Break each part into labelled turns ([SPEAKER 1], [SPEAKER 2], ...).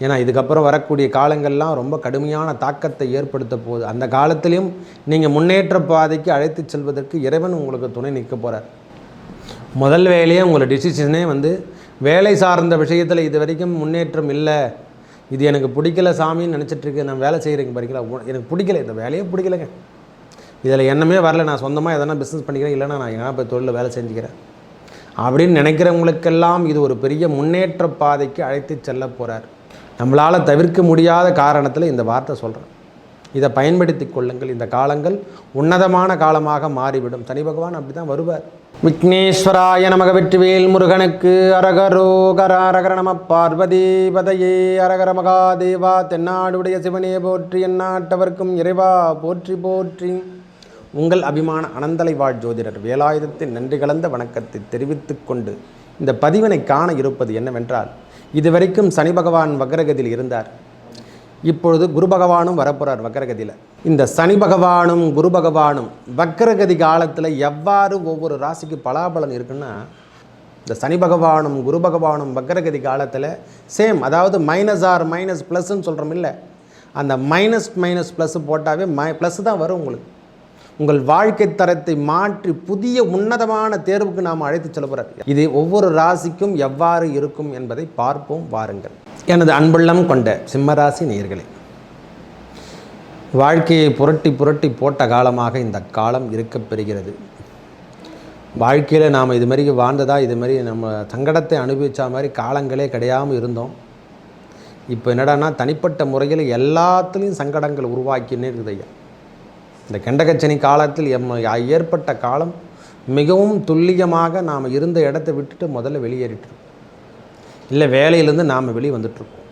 [SPEAKER 1] ஏன்னா இதுக்கப்புறம் வரக்கூடிய காலங்கள்லாம் ரொம்ப கடுமையான தாக்கத்தை ஏற்படுத்த போகுது. அந்த காலத்திலையும் நீங்கள் முன்னேற்ற பாதைக்கு அழைத்து செல்வதற்கு இறைவன் உங்களுக்கு துணை நிற்க போகிறார். முதல் வேலையே உங்களை டிசிஷனே வேலை சார்ந்த விஷயத்தில் இது வரைக்கும் முன்னேற்றம் இல்லை, இது எனக்கு பிடிக்கல சாமின்னு நினச்சிட்ருக்கு, நான் வேலை செய்கிறேங்க படிக்கல, எனக்கு பிடிக்கல, இந்த வேலையே பிடிக்கலைங்க, இதில் எண்ணமே வரல, நான் சொந்தமாக எதனா பிஸ்னஸ் பண்ணிக்கிறேன், இல்லைனா நான் எங்கன்னா போய் தொழிலில் வேலை செஞ்சுக்கிறேன் அப்படின்னு நினைக்கிறவங்களுக்கெல்லாம் இது ஒரு பெரிய முன்னேற்ற பாதைக்கு அழைத்து செல்ல போகிறார். நம்மளால் தவிர்க்க முடியாத காரணத்தில் இந்த வார்த்தை சொல்கிறேன். இதை பயன்படுத்தி கொள்ளுங்கள். இந்த காலங்கள் உன்னதமான காலமாக மாறிவிடும். சனி பகவான் அப்படி தான் வருவார். விக்னேஸ்வராய நமக. வெற்றிவேல் முருகனுக்கு அரகரோகர. அரகர நம பார்வதி பதையே. அரகர மகாதேவா. தென்னாடுடைய சிவனே போற்றி, எந்நாட்டவர்க்கும் இறைவா போற்றி போற்றி. உங்கள் அபிமான அனந்தலை வாழ் ஜோதிடர் வேலாயுதத்தின் நன்றி கலந்த வணக்கத்தை தெரிவித்து கொண்டு இந்த பதிவினை காண இருப்பது என்னவென்றால், இதுவரைக்கும் சனி பகவான் வக்ரகதியில் இருந்தார். இப்பொழுது குரு பகவானும் வரப்போகிறார் வக்ரகதியில். இந்த சனி பகவானும் குரு பகவானும் வக்ரகதி காலத்தில் எவ்வாறு ஒவ்வொரு ராசிக்கு பலாபலன் இருக்குன்னா, இந்த சனி பகவானும் குரு பகவானும் வக்ரகதி காலத்தில் சேம், அதாவது மைனஸ் ஆர் மைனஸ் ப்ளஸ்ன்னு சொல்கிறோம் இல்லை, அந்த மைனஸ் மைனஸ் ப்ளஸ் போட்டாவே ப்ளஸ் தான் வரும். உங்களுக்கு உங்கள் வாழ்க்கை தரத்தை மாற்றி புதிய உன்னதமான தேர்வுக்கு நாம் அழைத்து செல்ல போகிறார். இது ஒவ்வொரு ராசிக்கும் எவ்வாறு இருக்கும் என்பதை பார்ப்போம் வாருங்கள். எனது அன்புள்ளம் கொண்ட சிம்மராசி நேயர்களே, வாழ்க்கையை புரட்டி புரட்டி போட்ட காலமாக இந்த காலம் இருக்கப் பெறுகிறது. வாழ்க்கையில் நாம் இது மாதிரி வாழ்ந்ததா, இது மாதிரி நம்ம சங்கடத்தை அனுபவித்த மாதிரி காலங்களே கிடையாமல் இருந்தோம். இப்போ என்னடானா தனிப்பட்ட முறையில் எல்லாத்துலேயும் சங்கடங்கள் உருவாக்கினே இருக்குது ஐயா. இந்த கெண்டகச்சனி காலத்தில் ஏற்பட்ட காலம் மிகவும் துல்லியமாக நாம் இருந்த இடத்தை விட்டுட்டு முதல்ல வெளியேறிட்டுருக்கோம். இல்லை வேலையிலேருந்து நாம் வெளியே வந்துட்டுருக்கோம்.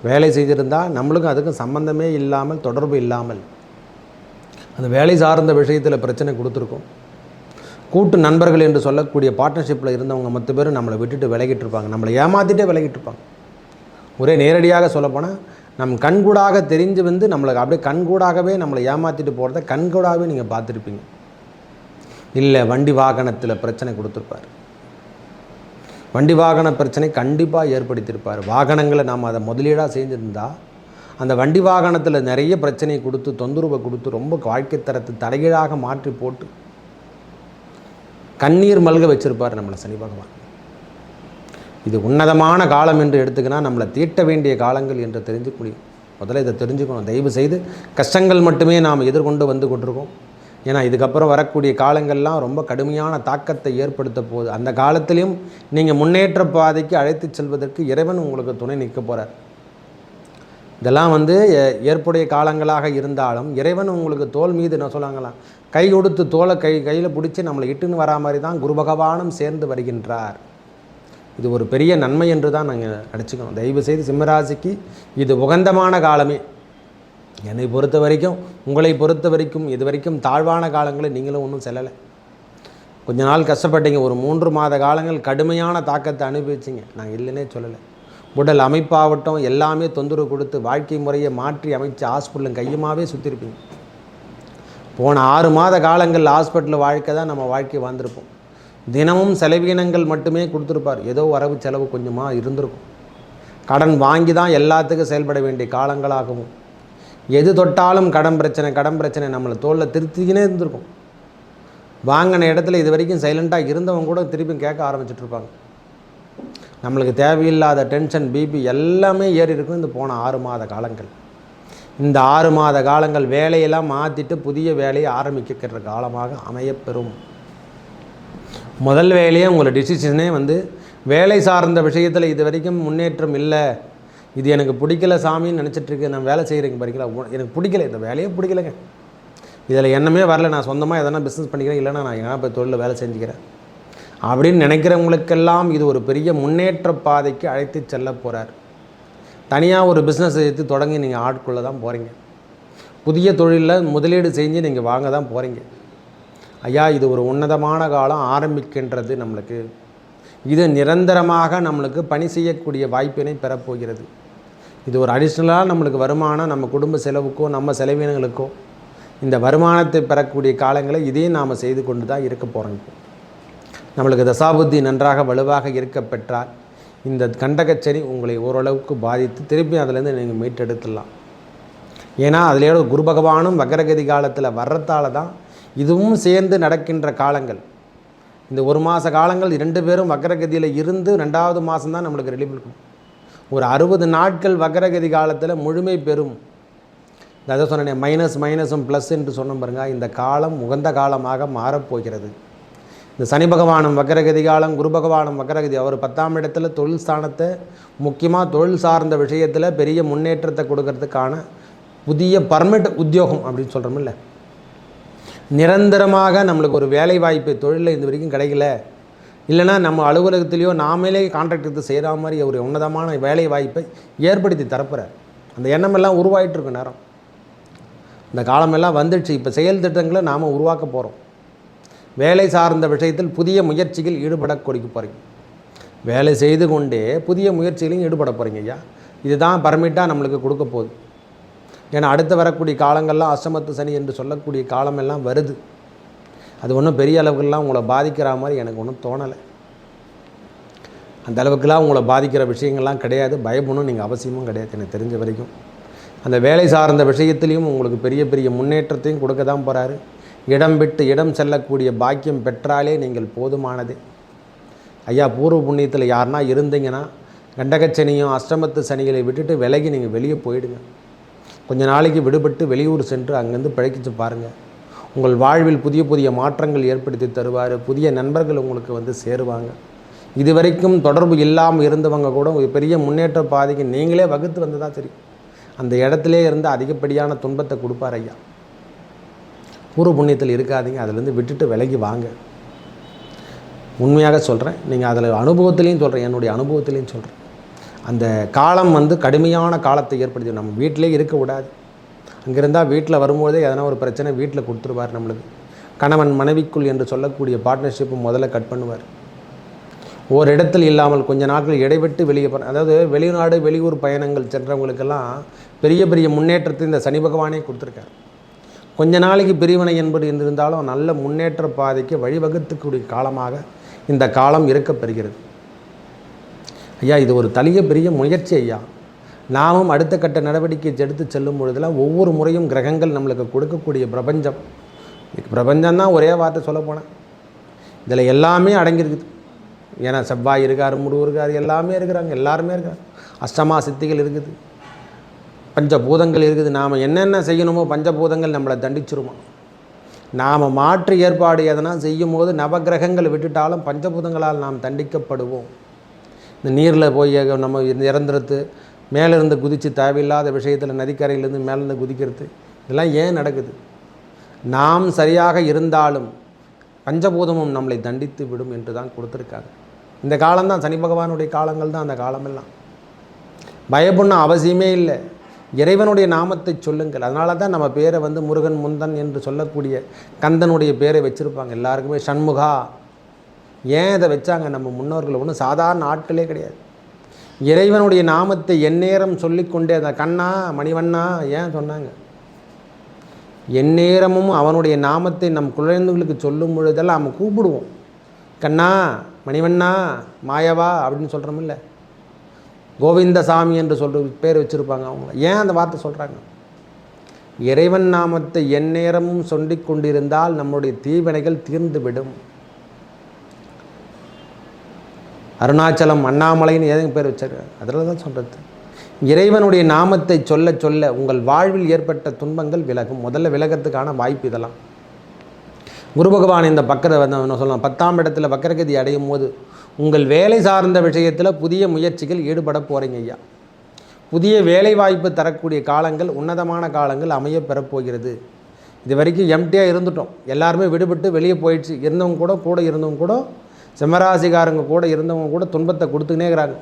[SPEAKER 1] வேலை செய்திருந்தால் நம்மளுக்கும் அதுக்கும் சம்பந்தமே இல்லாமல், தொடர்பு இல்லாமல் அந்த வேலை சார்ந்த விஷயத்தில் பிரச்சனை கொடுத்துருக்கோம். கூட்டு நண்பர்கள் என்று சொல்லக்கூடிய பார்ட்னர்ஷிப்பில் இருந்தவங்க மொத்த பேரும் நம்மளை விட்டுட்டு விலகிட்டு இருப்பாங்க, நம்மளை ஏமாற்றிட்டே விலகிட்டு இருப்பாங்க. ஒரே நேரடியாக சொல்லப்போனால் நம் கண்கூடாக தெரிஞ்சு நம்மளுக்கு அப்படியே கண்கூடாகவே நம்மளை ஏமாற்றிட்டு போகிறத கண்கூடாகவே நீங்கள் பார்த்துருப்பீங்க. இல்லை வண்டி வாகனத்தில் பிரச்சனை கொடுத்துருப்பார், வண்டி வாகன பிரச்சனை கண்டிப்பாக ஏற்படுத்தியிருப்பார். வாகனங்களை நாம் அதை முதலீடாக செஞ்சுருந்தால் அந்த வண்டி வாகனத்தில் நிறைய பிரச்சனையை கொடுத்து, தொந்தரவை கொடுத்து, ரொம்ப வாழ்க்கை தரத்தை தலைகீழாக மாற்றி போட்டு கண்ணீர் மல்க வச்சுருப்பார் நம்மளை சனி பகவான். இது உன்னதமான காலம் என்று எடுத்துக்கினா நம்மளை தீட்ட வேண்டிய காலங்கள் என்று தெரிஞ்சுக்க முடியும். முதல்ல இதை தெரிஞ்சுக்கணும். தயவு செய்து கஷ்டங்கள் மட்டுமே நாம் எதிர்கொண்டு வந்து கொண்டிருக்கோம். ஏன்னா இதுக்கப்புறம் வரக்கூடிய காலங்கள்லாம் ரொம்ப கடுமையான தாக்கத்தை ஏற்படுத்த போகுது. அந்த காலத்திலையும் நீங்கள் முன்னேற்ற பாதைக்கு அழைத்து செல்வதற்கு இறைவன் உங்களுக்கு துணை நிற்க போகிறார். இதெல்லாம் ஏற்புடைய காலங்களாக இருந்தாலும் இறைவன் உங்களுக்கு தோல் மீது என்ன சொல்லாங்களாம், கை கொடுத்து தோலை கையில் பிடிச்சி நம்மளை இட்டுன்னு வரா மாதிரி தான் குரு பகவானும் சேர்ந்து வருகின்றார். இது ஒரு பெரிய நன்மை என்று தான் நாங்கள் அடிச்சுக்கணும். தயவு செய்து சிம்மராசிக்கு இது உகந்தமான காலமே. என்னை பொறுத்த வரைக்கும், உங்களை பொறுத்த வரைக்கும் இது வரைக்கும் தாழ்வான காலங்களை நீங்களும் ஒன்றும் செல்லலை. கொஞ்ச நாள் கஷ்டப்பட்டீங்க, ஒரு 3 மாத காலங்கள் கடுமையான தாக்கத்தை அனுபவிச்சிங்க. நான் இல்லைன்னே சொல்லலை. உடல் அமைப்பாகட்டும் எல்லாமே தொந்தரவு கொடுத்து வாழ்க்கை முறையை மாற்றி அமைச்சு ஹாஸ்பிட்டலும் கையுமாவே சுற்றிருப்பீங்க. போன 6 மாத காலங்கள் ஹாஸ்பிட்டல் வாழ்க்கை தான் நம்ம வாழ்க்கை வாழ்ந்திருப்போம். தினமும் செலவீனங்கள் மட்டுமே கொடுத்துருப்பார். ஏதோ வரவு செலவு கொஞ்சமாக இருந்திருக்கும். கடன் வாங்கி தான் எல்லாத்துக்கும் செயல்பட வேண்டிய காலங்களாகவும், எது தொட்டாலும் கடன் பிரச்சனை நம்மளை தோளில் திருத்திக்கினே இருந்திருக்கும். வாங்கின இடத்துல இது வரைக்கும் சைலண்ட்டாக இருந்தவங்க கூட திருப்பி கேட்க ஆரம்பிச்சிட்ருப்பாங்க. நம்மளுக்கு தேவையில்லாத டென்ஷன், பிபி எல்லாமே ஏறி இருக்கும் இந்த போன 6 மாத காலங்கள். இந்த 6 மாத காலங்கள் வேலையெல்லாம் மாற்றிட்டு புதிய வேலையை ஆரம்பிக்கிற காலமாக அமையப்பெறும். முதல் வேலையே உங்களை டிசிஷனே வேலை சார்ந்த விஷயத்தில் இது வரைக்கும் முன்னேற்றம் இல்லை, இது எனக்கு பிடிக்கல சாமின்னு நினச்சிட்ருக்கு, நான் வேலை செய்கிறேங்க படிக்கல, எனக்கு பிடிக்கல, இந்த வேலையே பிடிக்கலைங்க, இதில் எண்ணமே வரல, நான் சொந்தமாக எதனா பிஸ்னஸ் பண்ணிக்கிறேன், இல்லைனா நான் எங்கன்னா போய் தொழிலில் வேலை செஞ்சுக்கிறேன் அப்படின்னு நினைக்கிறவங்களுக்கெல்லாம் இது ஒரு பெரிய முன்னேற்ற பாதைக்கு அழைத்து செல்ல போகிறார். தனியாக ஒரு பிஸ்னஸ் எடுத்து தொடங்கி நீங்கள் ஆட்குள்ளே தான் போகிறீங்க. புதிய தொழிலில் முதலீடு செஞ்சு நீங்கள் வாங்க தான் போகிறீங்க. ஐயா, இது ஒரு உன்னதமான காலம் ஆரம்பிக்கின்றது. நம்மளுக்கு இது நிரந்தரமாக நம்மளுக்கு பணி செய்யக்கூடிய வாய்ப்பினை பெறப்போகிறது. இது ஒரு அடிஷ்னலாக நம்மளுக்கு வருமானம், நம்ம குடும்ப செலவுக்கோ நம்ம செலவினங்களுக்கோ இந்த வருமானத்தை பெறக்கூடிய காலங்களை இதையும் நாம் செய்து கொண்டு தான் இருக்க போகிறோம். நம்மளுக்கு தசாபுத்தி நன்றாக வலுவாக இருக்க பெற்றால் இந்த கண்டகச்சனி உங்களை ஓரளவுக்கு பாதித்து திருப்பி அதிலேருந்து நீங்கள் மீட்டெடுத்துடலாம். ஏன்னா அதிலேயோட குரு பகவானும் வக்ரகதி காலத்தில் வர்றதால தான் இதுவும் சேர்ந்து நடக்கின்ற காலங்கள். இந்த 1 மாத காலங்கள் 2 பேரும் வக்ரகதியில் இருந்து 2வது மாதம் தான் நம்மளுக்கு ரிலீஃப் இருக்கும். ஒரு 60 நாட்கள் வக்ரகதி காலத்தில் முழுமை பெறும். அதை சொன்னேன், மைனஸும் ப்ளஸ் என்று சொன்னோம் பாருங்க. இந்த காலம் உகந்த காலமாக மாறப்போகிறது. இந்த சனி பகவானும் வக்ரகதி காலம், குரு பகவானும் வக்ரகதி. அவர் 10ஆம் இடத்துல தொழில் ஸ்தானத்தை முக்கியமாக தொழில் சார்ந்த விஷயத்தில் பெரிய முன்னேற்றத்தை கொடுக்கறதுக்கான புதிய பர்மனெண்ட் உத்தியோகம் அப்படின்னு சொல்கிறோம் இல்லை, நிரந்தரமாக நம்மளுக்கு ஒரு வேலை வாய்ப்பு தொழிலில் இது வரைக்கும் கிடைக்கல, இல்லைனா நம்ம அலுவலகத்திலேயோ நாமளே கான்ட்ராக்ட் எடுத்து செய்கிற மாதிரி ஒரு உன்னதமான வேலை வாய்ப்பை ஏற்படுத்தி தரப்புறார். அந்த எண்ணமெல்லாம் உருவாயிட்டு இருக்க நேரம், இந்த காலமெல்லாம் வந்துடுச்சு. இப்போ செயல் திட்டங்களை நாம் உருவாக்க போகிறோம். வேலை சார்ந்த விஷயத்தில் புதிய முயற்சிகள் ஈடுபட கொடுக்க போகிறீங்க. வேலை செய்து கொண்டே புதிய முயற்சிகளையும் ஈடுபட போகிறீங்க ஐயா. இதுதான் பர்மிட்டாக நம்மளுக்கு கொடுக்க போகுது. ஏன்னா அடுத்து வரக்கூடிய காலங்கள்லாம் அஷ்டமத்து சனி என்று சொல்லக்கூடிய காலமெல்லாம் வருது. அது ஒன்றும் பெரிய அளவுக்கெல்லாம் உங்களை பாதிக்கிற மாதிரி எனக்கு ஒன்றும் தோணலை. அந்த அளவுக்குலாம் உங்களை பாதிக்கிற விஷயங்கள்லாம் கிடையாது. பயப்படணும் நீங்கள் அவசியமும் கிடையாது எனக்கு தெரிஞ்ச வரைக்கும். அந்த வேலை சார்ந்த விஷயத்துலேயும் உங்களுக்கு பெரிய பெரிய முன்னேற்றத்தையும் கொடுக்க தான் போகிறாரு. இடம் விட்டு இடம் செல்லக்கூடிய பாக்கியம் பெற்றாலே நீங்கள் போதுமானது ஐயா. பூர்வ புண்ணியத்தில் யாருன்னா இருந்தீங்கன்னா கண்டகச்சனியும் அஷ்டமத்து சனிகளை விட்டுட்டு விலகி நீங்கள் வெளியே போயிடுங்க. கொஞ்ச நாளைக்கு விடுபட்டு வெளியூர் சென்று அங்கேருந்து பிழைக்கிச்சு பாருங்கள். உங்கள் வாழ்வில் புதிய புதிய மாற்றங்கள் ஏற்படுத்தி தருவார். புதிய நண்பர்கள் உங்களுக்கு சேருவாங்க. இதுவரைக்கும் தொடர்பு இல்லாமல் இருந்தவங்க கூட ஒரு பெரிய முன்னேற்ற பாதைக்கு நீங்களே வகுத்து வந்து தான் தெரியும். அந்த இடத்துலே இருந்து அதிகப்படியான துன்பத்தை கொடுப்பார் ஐயா. பூர்வ புண்ணியத்தில் இருக்காதீங்க, அதிலேருந்து விட்டுட்டு விலகி வாங்க. உண்மையாக சொல்கிறேன். நீங்கள் அதில் அனுபவத்துலேயும் சொல்கிறேன், என்னுடைய அனுபவத்துலேயும் சொல்கிறேன். அந்த காலம் கடுமையான காலத்தை ஏற்படுத்தி நம்ம வீட்டிலே இருக்க விடாது. அங்கே இருந்தால் வீட்டில் வரும்போதே எதனா ஒரு பிரச்சனை வீட்டில் கொடுத்துருவார். நம்மளுக்கு கணவன் மனைவிக்குள் என்று சொல்லக்கூடிய பார்ட்னர்ஷிப்பு முதல்ல கட் பண்ணுவார். ஒரு இடத்தில் இல்லாமல் கொஞ்ச நாட்கள் இடைவிட்டு வெளியே அதாவது வெளிநாடு வெளியூர் பயணங்கள் சென்றவங்களுக்கெல்லாம் பெரிய பெரிய முன்னேற்றத்தை இந்த சனி பகவானே கொடுத்துருக்கார். கொஞ்ச நாளைக்கு பிரிவினை என்பது இருந்தாலும் நல்ல முன்னேற்ற பாதைக்கு வழிவகுத்துக்கூடிய காலமாக இந்த காலம் இருக்கப்பெறுகிறது ஐயா. இது ஒரு பெரிய முயற்சி ஐயா. நாமும் அடுத்த கட்ட நடவடிக்கை எடுத்து செல்லும் பொழுதெல்லாம் ஒவ்வொரு முறையும் கிரகங்கள் நம்மளுக்கு கொடுக்கக்கூடிய பிரபஞ்சம்தான் ஒரே வார்த்தை சொல்ல போனேன். இதில் எல்லாமே அடங்கியிருக்குது. ஏன்னா செவ்வாய் இருக்கார், முருகர் இருக்கார், எல்லாமே இருக்கிறாங்க, எல்லாருமே இருக்காங்க. அஷ்டமா சித்திகள் இருக்குது, பஞ்சபூதங்கள் இருக்குது. நாம் என்னென்ன செய்யணுமோ பஞ்சபூதங்கள் நம்மளை தண்டிச்சிருமா. நாம் மாற்று ஏற்பாடு எதனா செய்யும் போது நவகிரகங்களை விட்டுட்டாலும் பஞ்சபூதங்களால் நாம் தண்டிக்கப்படுவோம். இந்த நீரில் போய் நம்ம இறந்துறது, மேலேருந்து குதித்து தேவையில்லாத விஷயத்தில் நதிக்கரையிலேருந்து மேலேருந்து குதிக்கிறது, இதெல்லாம் ஏன் நடக்குது? நாம் சரியாக இருந்தாலும் பஞ்சபூதமும் நம்மளை தண்டித்து விடும் என்று தான் கொடுத்துருக்காங்க. இந்த காலம்தான் சனி பகவானுடைய காலங்கள் தான். அந்த காலமெல்லாம் பயப்படணும் அவசியமே இல்லை. இறைவனுடைய நாமத்தை சொல்லுங்கள். அதனால தான் நம்ம பேரை முருகன் முந்தன் என்று சொல்லக்கூடிய கந்தனுடைய பேரை வச்சுருப்பாங்க. எல்லாருக்குமே சண்முகா. ஏன் இதை வச்சாங்க? நம்ம முன்னோர்கள் ஒன்றும் சாதாரண ஆட்களே கிடையாது. இறைவனுடைய நாமத்தை எந்நேரம் சொல்லிக்கொண்டே அந்த கண்ணா மணிவண்ணா ஏன் சொன்னாங்க? எந்நேரமும் அவனுடைய நாமத்தை நம் குழந்தைகளுக்கு சொல்லும் பொழுதெல்லாம் நம்ம கூப்பிடுவோம். கண்ணா மணிவண்ணா மாயவா அப்படின்னு சொல்கிறோம் இல்லை, கோவிந்தசாமி என்று பேர் வச்சுருப்பாங்க அவங்க. ஏன் அந்த வார்த்தை சொல்கிறாங்க? இறைவன் நாமத்தை எந்நேரமும் சொல்லிக் கொண்டிருந்தால் நம்முடைய தீவினைகள் தீர்ந்துவிடும். அருணாச்சலம் அண்ணாமலைன்னு ஏதோ பேர் வச்சிருக்காங்க. அதில் தான் சொல்கிறது. இறைவனுடைய நாமத்தை சொல்ல சொல்ல உங்கள் வாழ்வில் ஏற்பட்ட துன்பங்கள் விலகும். முதல்ல விலகிறதுக்கான வாய்ப்பு இதெல்லாம். குரு பகவான் இந்த சொல்லலாம் 10ஆம் இடத்துல வக்ரகதி அடையும் போது உங்கள் வேலை சார்ந்த விஷயத்தில் புதிய முயற்சிகள் ஈடுபட போகிறீங்க ஐயா. புதிய வேலை வாய்ப்பு தரக்கூடிய காலங்கள், உன்னதமான காலங்கள் அமைய பெறப்போகிறது. இது வரைக்கும் எம்டியாக இருந்துட்டோம், எல்லாருமே விடுபட்டு வெளியே போயிடுச்சு. இருந்தவங்க கூட இருந்தவங்க கூட சிம்மராசிக்காரங்க கூட இருந்தவங்க கூட துன்பத்தை கொடுத்துக்கினே இருக்கிறாங்க.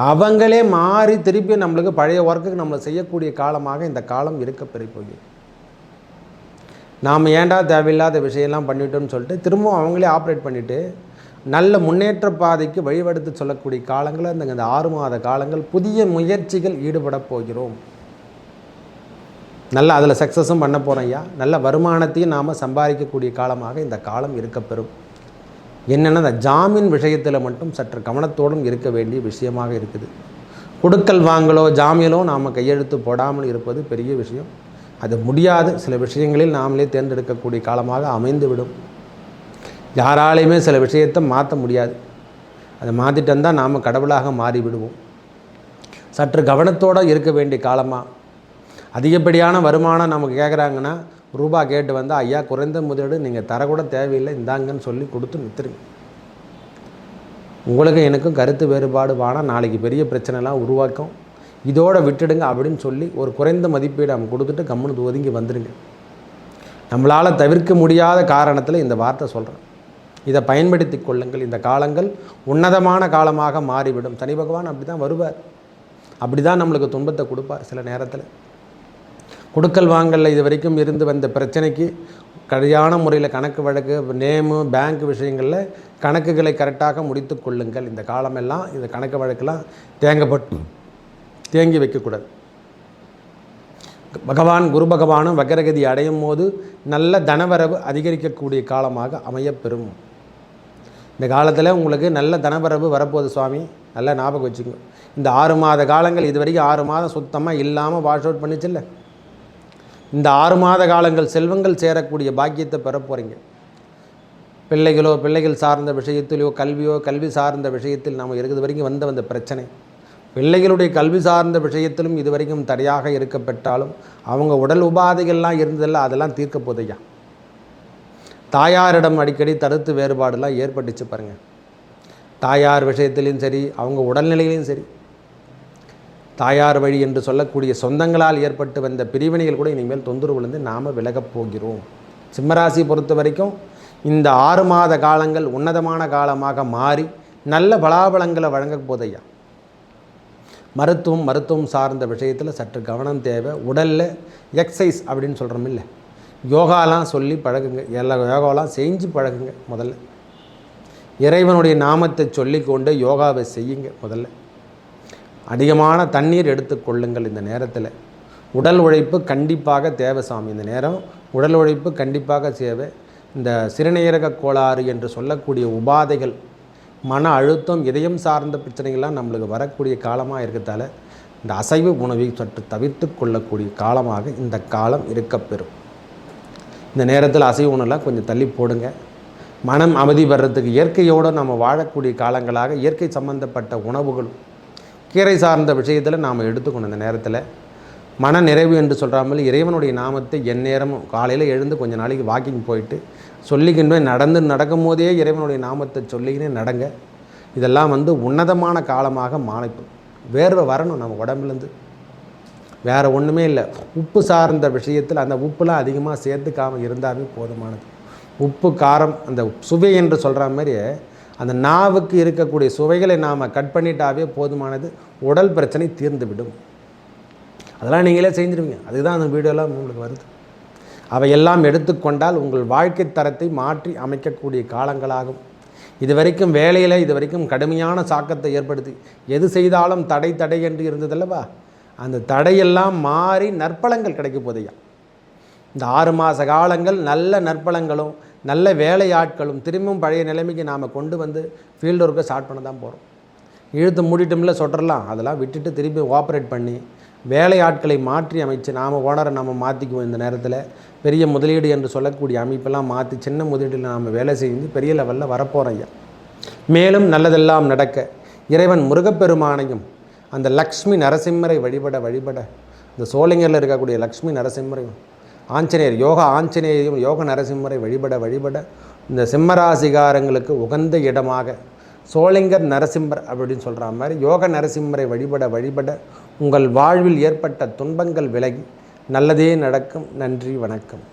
[SPEAKER 1] அவங்களே மாறி திருப்பி நம்மளுக்கு பழைய ஒர்க்குக்கு நம்மளை செய்யக்கூடிய காலமாக இந்த காலம் இருக்க பெறப்போகுது. நாம் ஏண்டா தேவையில்லாத விஷயம்லாம் பண்ணிட்டோம்னு சொல்லிட்டு திரும்பவும் அவங்களே ஆப்ரேட் பண்ணிவிட்டு நல்ல முன்னேற்ற பாதைக்கு வழிவடுத்து சொல்லக்கூடிய காலங்கள் இந்த 6 மாத காலங்கள் புதிய முயற்சிகள் ஈடுபட போகிறோம். நல்லா அதில் சக்ஸஸும் பண்ண போகிறோம் ஐயா. நல்ல வருமானத்தையும் நாம் சம்பாதிக்கக்கூடிய காலமாக இந்த காலம் இருக்கப்பெறும். என்னென்னா அந்த ஜாமீன் விஷயத்தில் மட்டும் சற்று கவனத்தோடும் இருக்க வேண்டிய விஷயமாக இருக்குது. கொடுக்கல் வாங்கலோ ஜாமீனோ நாம் கையெழுத்து போடாமல் இருப்பது பெரிய விஷயம். அது முடியாது. சில விஷயங்களில் நாமளே தேர்ந்தெடுக்கக்கூடிய காலமாக அமைந்துவிடும். யாராலையுமே சில விஷயத்தை மாற்ற முடியாது. அதை மாற்றிட்டு வந்தால் நாம் கடவுளாக மாறிவிடுவோம். சற்று கவனத்தோடு இருக்க வேண்டிய காலமாக. அதிகப்படியான வருமானம் நமக்கு கேட்குறாங்கன்னா ரூபா கேட்டு வந்தால் ஐயா குறைந்த முதலீடு நீங்கள் தரக்கூட தேவையில்லை, இந்தாங்கன்னு சொல்லி கொடுத்து நிறுத்துருங்க. உங்களுக்கு எனக்கும் கருத்து வேறுபாடு வானா நாளைக்கு பெரிய பிரச்சனைலாம் உருவாக்கும், இதோடு விட்டுடுங்க அப்படின்னு சொல்லி ஒரு குறைந்த மதிப்பீடு நம்ம கொடுத்துட்டு கம்முன்னு ஒதுங்கி வந்துடுங்க. நம்மளால் தவிர்க்க முடியாத காரணத்தில் இந்த வார்த்தை சொல்கிறேன். இதை பயன்படுத்தி கொள்ளுங்கள். இந்த காலங்கள் உன்னதமான காலமாக மாறிவிடும். சனி பகவான் அப்படி தான் வருவார். அப்படி தான் நம்மளுக்கு துன்பத்தை கொடுப்பார். சில நேரத்தில் கொடுக்கல் வாங்கலில் இது வரைக்கும் இருந்து வந்த பிரச்சனைக்கு சரியான முறையில் கணக்கு வழக்கு நேமு பேங்க் விஷயங்களில் கணக்குகளை கரெக்டாக முடித்து கொள்ளுங்கள். இந்த காலமெல்லாம் இந்த கணக்கு வழக்கெல்லாம் தேங்கி வைக்கக்கூடாது. பகவான் குரு பகவானும் வக்கரகதி அடையும் போது நல்ல தனவரவு அதிகரிக்கக்கூடிய காலமாக அமையப்பெறும். இந்த காலத்தில் உங்களுக்கு நல்ல தனவரவு வரப்போகுது சுவாமி, நல்லா ஞாபகம் வச்சுக்கோங்க. இந்த 6 மாத காலங்கள் இது வரைக்கும் 6 மாதம் சுத்தமாக இல்லாமல் வாஷ் அவுட் பண்ணிச்சில்ல, இந்த 6 மாத காலங்கள் செல்வங்கள் சேரக்கூடிய பாக்கியத்தை பெற போகிறீங்க. பிள்ளைகள் சார்ந்த விஷயத்திலோ கல்வி சார்ந்த விஷயத்தில் நாம் இருக்கிறது வரைக்கும் வந்த பிரச்சனை, பிள்ளைகளுடைய கல்வி சார்ந்த விஷயத்திலும் இது வரைக்கும் தடையாக இருக்கப்பட்டாலும் அவங்க உடல் உபாதைகள்லாம் இருந்ததில்ல, அதெல்லாம் தீர்க்க போதையா. தாயாரிடம் அடிக்கடி கருத்து வேறுபாடெல்லாம் ஏற்பட்டுச்சு பாருங்கள். தாயார் விஷயத்திலையும் சரி, அவங்க உடல்நிலையிலையும் சரி, தாயார் வழி என்று சொல்லக்கூடிய சொந்தங்களால் ஏற்பட்டு வந்த பிரிவினைகள் கூட இனிமேல் தொந்தரவுலேருந்து நாம் விலகப் போகிறோம். சிம்மராசி பொறுத்த வரைக்கும் இந்த 6 மாத காலங்கள் உன்னதமான காலமாக மாறி நல்ல பலாபலங்களை வழங்க போதையா. மருத்துவம் சார்ந்த விஷயத்தில் சற்று கவனம் தேவை. உடலில் எக்ஸசைஸ் அப்படின்னு சொல்கிறோம் இல்லை, யோகாலாம் சொல்லி பழகுங்க. எல்லா யோகாலாம் செஞ்சு பழகுங்க. முதல்ல இறைவனுடைய நாமத்தை சொல்லிக்கொண்டு யோகாவை செய்யுங்க. முதல்ல அதிகமான தண்ணீர் எடுத்துக்கொள்ளுங்கள். இந்த நேரத்தில் உடல் உழைப்பு கண்டிப்பாக தேவை சாமி. இந்த நேரம் உடல் உழைப்பு கண்டிப்பாக தேவை. இந்த சிறுநீரக கோளாறு என்று சொல்லக்கூடிய உபாதைகள், மன அழுத்தம், இதயம் சார்ந்த பிரச்சனைகள்லாம் நம்மளுக்கு வரக்கூடிய காலமாக இருக்கிறதால இந்த அசைவ உணவை சற்று தவிர்த்து கொள்ளக்கூடிய காலமாக இந்த காலம் இருக்கப்பெறும். இந்த நேரத்தில் அசைவ உணவுலாம் கொஞ்சம் தள்ளி போடுங்க. மனம் அமைதி வர்றதுக்கு இயற்கையோடு நம்ம வாழக்கூடிய காலங்களாக இயற்கை சம்பந்தப்பட்ட உணவுகளும் கீரை சார்ந்த விஷயத்தில் நாம் எடுத்துக்கணும். இந்த நேரத்தில் மன நிறைவு என்று சொல்கிறாமல் இறைவனுடைய நாமத்தை எந்நேரமும் காலையில் எழுந்து கொஞ்சம் நாளைக்கு வாக்கிங் போயிட்டு சொல்லிக்கின்றே நடக்கும் போதே இறைவனுடைய நாமத்தை சொல்லிக்கினே நடங்க. இதெல்லாம் உன்னதமான காலமாக மாலைப்பு. வேர்வை வரணும் நம்ம உடம்புலேருந்து, வேறு ஒன்றுமே இல்லை. உப்பு சார்ந்த விஷயத்தில் அந்த உப்புலாம் அதிகமாக சேர்த்துக்காமல் இருந்தாவே போதுமானது. உப்பு காரம் அந்த சுவை என்று சொல்கிற மாதிரி அந்த நாவுக்கு இருக்கக்கூடிய சுவைகளை நாம் கட் பண்ணிட்டாவே போதுமானது. உடல் பிரச்சனை தீர்ந்து விடும். அதெல்லாம் நீங்களே செஞ்சுருவீங்க. அதுதான் அந்த வீடியோலாம் உங்களுக்கு வருது. அவையெல்லாம் எடுத்துக்கொண்டால் உங்கள் வாழ்க்கை தரத்தை மாற்றி அமைக்கக்கூடிய காலங்களாகும். இது வரைக்கும் வேலையில் இது வரைக்கும் கடுமையான சாக்கத்தை ஏற்படுத்தி எது செய்தாலும் தடை என்று இருந்ததல்லவா, அந்த தடையெல்லாம் மாறி நற்பலங்கள் கிடைக்க போதையா. இந்த 6 மாத காலங்கள் நல்ல நற்பலங்களும் நல்ல வேலையாட்களும் திரும்பவும் பழைய நிலைமைக்கு நாம் கொண்டு வந்து ஃபீல்டு ஒர்க்கை ஸ்டார்ட் பண்ண தான் போகிறோம். இழுத்து மூடிட்டோம்ல சொட்டரலாம், அதெல்லாம் விட்டுட்டு திரும்பி ஆப்ரேட் பண்ணி வேலையாட்களை மாற்றி அமைச்சு நாம் ஓனரை நம்ம மாற்றிக்குவோம். இந்த நேரத்தில் பெரிய முதலீடு என்று சொல்லக்கூடிய அமைப்பெல்லாம் மாற்றி சின்ன முதலீடில் நாம் வேலை செஞ்சு பெரிய லெவலில் வரப்போகிறோம் ஐயா. மேலும் நல்லதெல்லாம் நடக்க இறைவன் முருகப்பெருமானையும் அந்த லக்ஷ்மி நரசிம்மரை வழிபட இந்த சோளிங்கரில் இருக்கக்கூடிய லக்ஷ்மி நரசிம்மரையும் ஆஞ்சநேயர் ஆஞ்சநேயரையும் யோக நரசிம்மரை வழிபட இந்த சிம்மராசிகாரங்களுக்கு உகந்த இடமாக சோளிங்கர் நரசிம்மர் அப்படின்னு சொல்கிற மாதிரி யோக நரசிம்மரை வழிபட உங்கள் வாழ்வில் ஏற்பட்ட துன்பங்கள் விலகி நல்லதே நடக்கும். நன்றி, வணக்கம்.